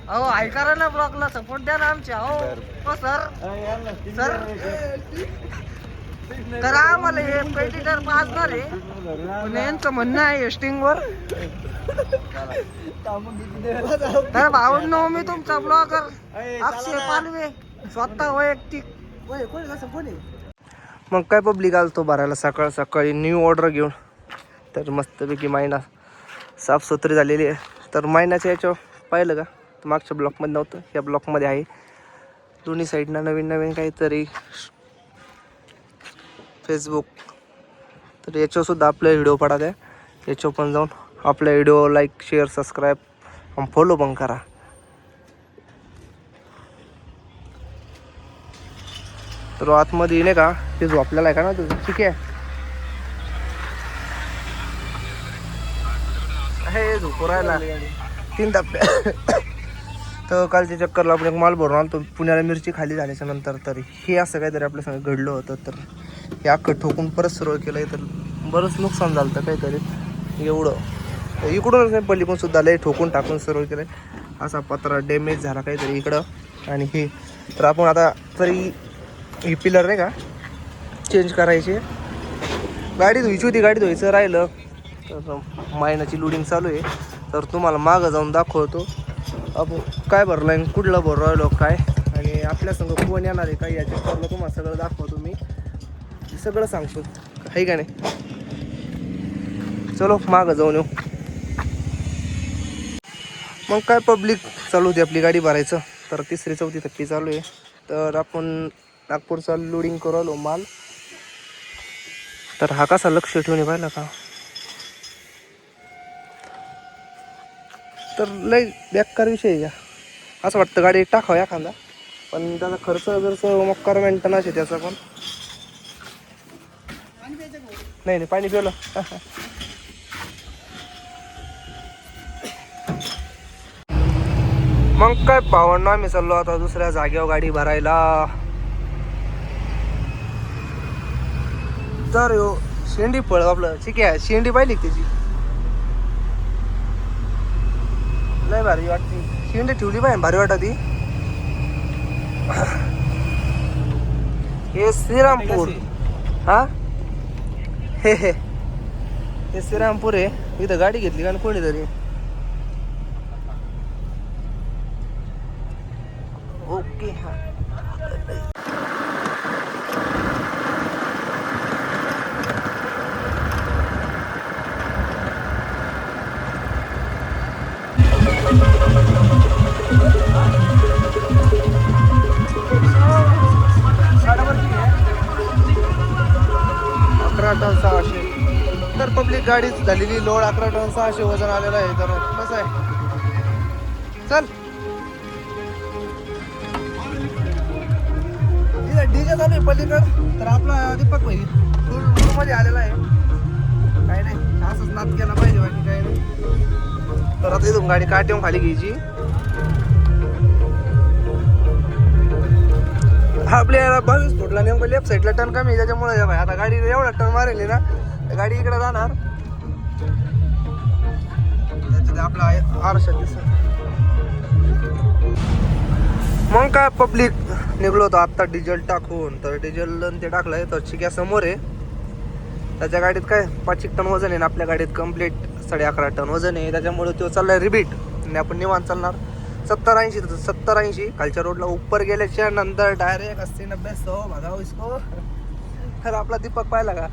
अहो ऐका ना ब्लॉगला सपोर्ट द्या ना आमच्या. हो सर सर करा आम्हाला हे पेटीटर पाजणार आहे पण यांचं म्हणणं आहे स्टिंग वर. तर भावंनो मी तुमचा ब्लॉगर अक्षय पालवे स्वतः वैयक्तिक. मग काय पब्लिक आलतो भरायला सकाळ सकाळी न्यू ऑर्डर घेऊन. तर मस्तपैकी मायना साफसुथरी झालेली आहे. तर मायनाच्या याच्यावर पाहिलं का मागच्या ब्लॉकमध्ये नव्हतं, या ब्लॉकमध्ये आहे. दोन्ही साईडनं नवीन नवीन काहीतरी फेसबुक. तर याच्यावरसुद्धा आपले व्हिडिओ पडत आहे. याच्यावर पण जाऊन आपल्या व्हिडिओ लाईक शेअर सबस्क्राईब आणि फॉलो पण करा. तर आतमध्ये नाही का ते झोपलेला आहे का ना तुझं. ठीक आहे हे झोपू राहिला 3 टप्पे. तर कालच्या चक्करला आपण एक माल भरून आणतो पुण्याला मिरची खाली झाल्याच्या नंतर. तरी हे असं काहीतरी आपल्या संग घडलं होतं. तर हे अख्खं ठोकून परत सुरू केलं तर बरंच नुकसान झालं होतं काहीतरी एवढं. इकडूनच नाही पलीकडून सुद्धा लय ठोकून टाकून सुरू केलं. असा पत्रा डॅमेज झाला काहीतरी इकडं आणि हे. तर आपण आता तरी ही पिलर नाही का चेंज करायची. गाडी धुवायची होती, गाडी धुवायचं राहिलं. तर मायनाची लोडिंग चालू आहे. तर तुम्हाला मागं जाऊन दाखवतो आपण काय भरलं आहे, कुठलं भरू राहिलो काय आणि आपल्या संग कोण येणार आहे काय याच्या करलं तुम्हाला सगळं दाखवतो. मी सगळं सांगतो आहे का नाही. चलो मागं जाऊन येऊ. मग काय पब्लिक चालू होती आपली गाडी भरायचं. तर 3री-4थी थक्की चालू आहे. तर आपण नागपूरचा लोडिंग करू आलो माल. तर हा कसा लक्ष ठेवून पाहिला का. तर लय बेकार विषय आहे. असं वाटतं गाडी टाकावं एखादा पण त्याचा खर्च जर मक्कार मेंटेनन्स आहे त्याचा पण. नाही पाणी पिलं. मग काय भावांना आम्ही चाललो आता दुसऱ्या जागेवर गाडी भरायला. तर हो शेंडी फळ आपलं ठीक आहे. शेंडी पाहिली त्याची लय भारी वाटते. शेंडी ठेवली पाहिजे भारी वाटत ती. हे श्रीरामपूर. हा हे श्रीरामपूर आहे. इथं गाडी घेतली का कोणीतरी. ओके हा टन 600. तर पब्लिक गाडीच झालेली लोड 11 टन 600 वजन आलेलं आहे. तर कसं आहे चल इथं डीजे चालू आहे पलीकड. तर आपला दीपक भाई फुल मध्ये आलेला आहे. काही नाही असंच नाद केला पाहिजे बाकी काही नाही. तर आता इथून गाडी काट्यावून खाली घ्यायची. आपल्याला 22 फुटला नेमकं लेफ्ट साईडला टर्न कमी त्याच्यामुळे आता गाडी एवढा टर्न मारेल ना गाडी इकडे जाणार. त्याच्यात आपला आरशा दिसत. मग काय पब्लिक निघलो होतो आत्ता डिझेल टाकून. तर डिझेल ते टाकलंय तर चिक्या समोर आहे. त्याच्या गाडीत काय 5 टन वजन आहे ना आपल्या गाडीत कम्प्लीट 11.5 टन वजन आहे. त्याच्यामुळे तो चाललाय रिबीट आणि आपण निवांत चालणार 70-80 खालच्या रोडला उपर गेल्याच्या नंतर डायरेक्ट असते 90-100 भगाव इसको. तर आपला दीपक पाहिला का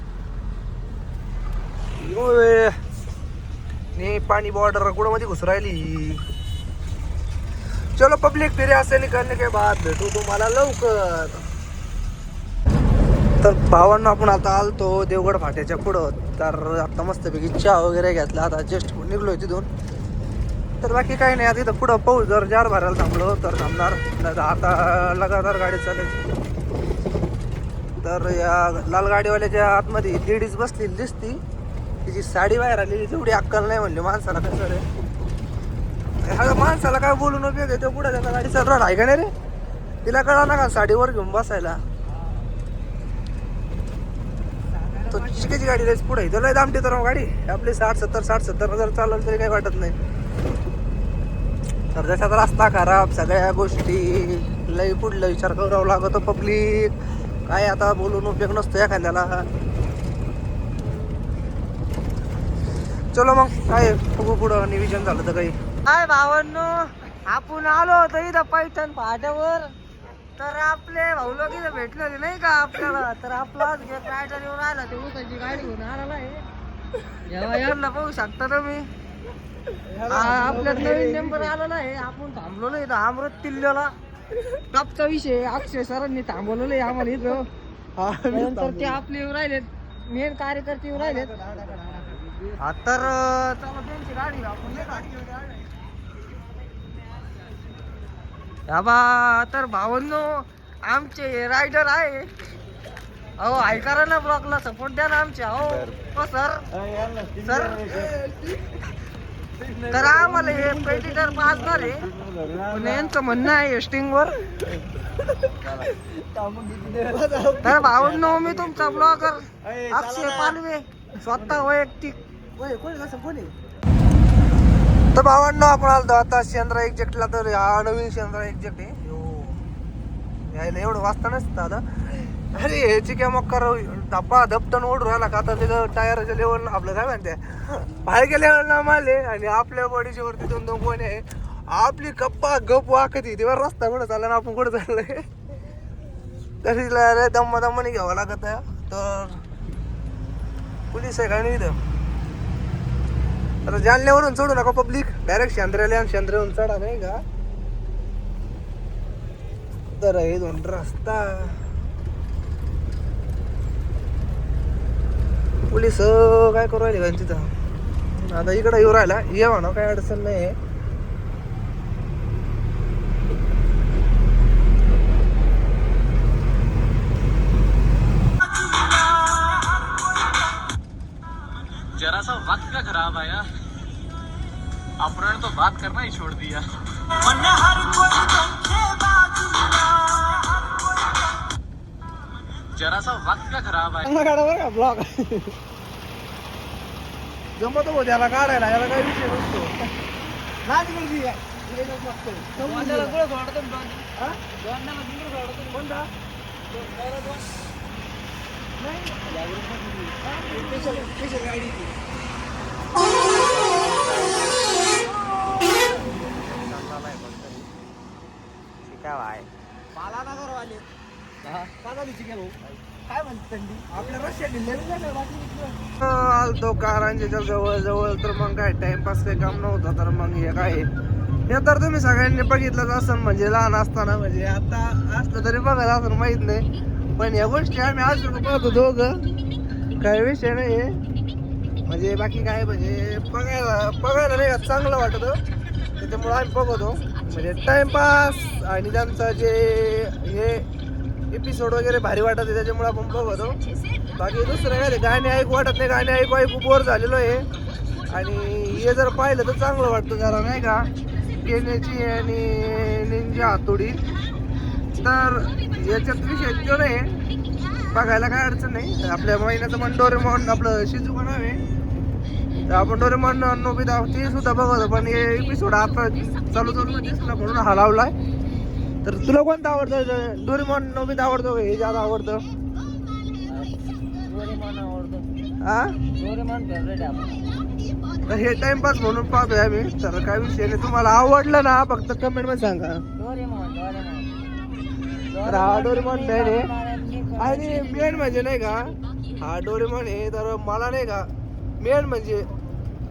पाणी बॉर्डर कुठं मध्ये घुस राहिली. चलो पब्लिक फिर असे निकलने के बाद भेटू तुम्हाला लवकर. तर भावांना आपण आता आलतो देवगड फाट्याच्या पुढं. तर आता मस्तपैकी चहा वगैरे घेतला. आता जस्ट निघलोय तिथून. तर बाकी काही नाही. आता इथं पुढं पाऊस जर जार भरायला थांबलो तर थांबणार. आता लगातार गाडी चालायची. तर या लाल गाडीवाल्याच्या आतमध्ये लेडीज बसलेली दिसती. तिची साडी बाहेर आलेली तेवढी अक्कल नाही म्हणली माणसाला. कसं रे हा माणसाला काय बोलून उपयोग आहे. तो पुढं त्याचा गाडी चालणार आहे का नाही रे. तिला कळा ना का साडीवर घेऊन बसायला. तो चिकेची गाडी रेस पुढे त्याला दामटे तर गाडी आपली 60-70 हजार चालवली तरी काही वाटत नाही. सध्याचा रस्ता खराब, सगळ्या गोष्टी लई पुढलं विचार करावं लागतो पब्लिक. काय आता बोलून उपयोग नसतो एखाद्याला. चलो मग काय बघू पुढं नियोजन झालं तर काही. काय भावांनो, आपण आलो होतो इथं पैठण फाट्यावर, तर आपले भाऊ लोक इथं भेटले नाही का आपल्याला. तर आपला रायडर येऊन आला, ते उसाची गाडी घेऊन आलेला आहे. यांना पाहू शकता तुम्ही. आपल्यात नवीन नंबर आलेला आहे. आपण थांबलो इथं अमृत किल्ल्याला. टॉपचा विषय अक्षय सरांनी थांबवलेलं आहे आम्हाला इथं. नंतर ते आपले येऊन राहिलेत, मेन कार्यकर्ते येऊन राहिलेत. तर चला त्यांची गाडी आपण गाडी तर भावांनो, आमचे रायडर आहे. अहो ऐका ना, ब्लॉकला सपोर्ट द्या ना आमच्या. हो सर सर. तर आम्हाला हे पेटिटर पासणार आहे. यांचं म्हणणं आहे स्टिंग वर. तर भावांनो, मी तुमचा ब्लॉगर अक्षय पालवे, स्वतः वैयक्तिक. तर भावांनो, आपण आलो आता शेंद्रा एक्झॅक्टला. तर हा नवीन शेंद्रा एक्झॅक्ट आहे. यायला एवढं वाजता नसतं आता. अरे ह्याची काय मग करा धप्पा धपटन ओढून राहिला का. आता त्याचं टायरच्या लेवल आपलं काय म्हणते बाहेर लेवलला मारले, आणि आपल्या बॉडीच्या वरती दोन दोन कोणी आहे. आपली गप्पा गप वाकती तेव्हा रस्ता कुठं चालला ना, आपण कुठं चाललंय. तरी दम्मा दम्माने घ्यावं लागत आहे. तर पोलीस आहे का नाही इथं. आता जालन्यावरून चढू नका पब्लिक, डायरेक्ट शेंद्र्याला, आणि शेंद्र्यावरून चढा नाही का. तर हे दोन रस्ता पोलीस काय करू राहिले का तिथं. आता इकडं येऊ राहिला, ये म्हणा काही अडचण नाही. जरा सा वक्त का खराब आया, अपने तो बात करना ही छोड़ दिया. जरा सा वक्त का खराब आया. ब्लॉग जमत हो त्याला काढायला, याला काही विषय नसतो. आलतो कारंजेच्या जवळ जवळ, तर मग काय टाइमपास काही काम नव्हतं. तर मग हे काय हे तर तुम्ही सगळ्यांनी बघितलंच असं, म्हणजे लहान असताना, म्हणजे आता असलं तरी बघत असं माहित नाही. पण या गोष्टी आम्ही आज बघतो दोघं, काही विषय नाही. म्हणजे बाकी काय, म्हणजे बघायला नाही का चांगलं वाटतं, त्याच्यामुळे आम्ही बघतो. म्हणजे टाइमपास आणि त्यांचं जे हे एपिसोड वगैरे भारी वाटत, त्याच्यामुळे आपण बघतो. बाकी दुसरं काय गाणे ऐकू वाटत नाही. गाणे ऐकू बोर झालेलो आहे. आणि हे जर पाहिलं तर चांगलं वाटतं जरा नाही का, केण्याची आणि निंजा हातोडी. तर याच्यात विषय जो नाही, बघायला काय अडचण नाही. आपल्या महिन्याचं मन डोरेमॉन आपलं शिजुका नाव आहे, तर आपण डोरेमॉन नोबिता ते सुद्धा बघतो. पण हे एपिसोड आता चालू दिसला म्हणून हा लावलाय. तर तुला कोणतं आवडतं, डोरेमॉन नोबिता आवडतो हे ज्यादा आवडतं? हा, तर हे टाइमपास म्हणून पाहतोय आम्ही. तर काय विषय नाही, तुम्हाला आवडलं ना फक्त कमेंट मध्ये सांगा. तर हा डोरेमॉन फॅन आहे. आणि मेन म्हणजे नाही का, हा डोरेमॉन आहे. तर मला नाही का मेन म्हणजे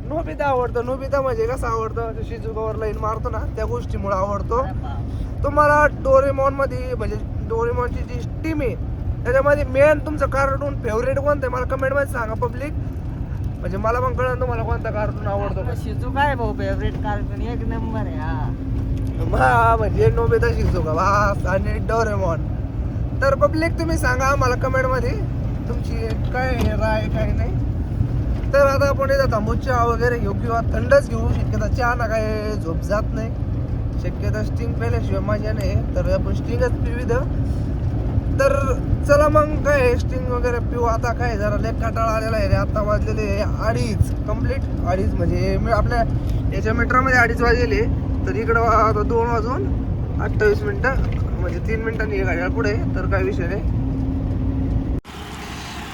नोबिता आवडतं. नोबिता म्हणजे कसं आवडतं, शिजुकावर लाईन मारतो ना, त्या गोष्टीमुळे आवडतो. तुम्हाला डोरेमॉन मध्ये, म्हणजे डोरेमॉनची जी टीम आहे त्याच्यामध्ये मेन तुमचं कार्टून फेवरेट कोणतं आहे मला कमेंट मध्ये सांगा पब्लिक. म्हणजे मला पण कळलं तुम्हाला कोणता कार्टून आवडतो. शिजुका आहे भाऊ फेवरेट कार्टून, एक नंबर आहे. हा म्हणजे नोबिता, शिजुका वास आणि डोरेमॉन. तर पब्लिक तुम्ही सांगा आम्हाला कमेंट मध्ये तुमची काय राय काय नाही. तर आता आपण इथं थांबू, चहा वगैरे घेऊ किंवा थंडच घेऊ. शक्यता चहा ना काय झोप जात नाही, शक्यता स्टिंग प्यायल्याशिवाय मजा नाही. तर आपण स्टिंगच पिऊ. तर चला मग काय स्टिंग वगैरे पिऊ. आता काय जरा लेट काटाळा आलेला आहे रे. आता वाजलेले 2:30 कम्प्लीट 2:30, म्हणजे आपल्या याच्या मीटरमध्ये 2:30 वाजलेले. तर इकडं आता 2 वाजून 28 मिनिटं, म्हणजे 3 मिनिटांनी हे गाड्या पुढे, तर काय विषय नाही.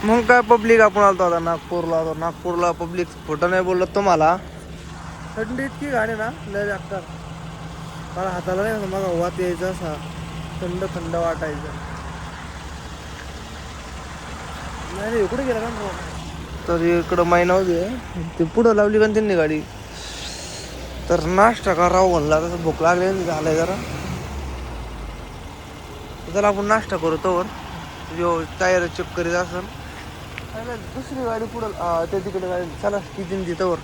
मग काय पब्लिक आपण आलतो आता नागपूरला. तर नागपूरला पब्लिक खोटं नाही बोलत तुम्हाला, थंडी इतकी गाडी ना लय लागतात. मला हाताला नाही मग वात यायचा, असा थंड थंड वाटायचं. नाही कुठे गेला का. तर इकडं महिना होते ते पुढं लावली का त्यांनी गाडी. तर नाश्ता करावं म्हणला, तसं भूक लागली झालंय जरा. चला आपण नाश्ता करू तोवर जो टायर चेक करीत असेल. दुसरी गाडी पुढं त्या तिकडे गाडी चला किती तवर.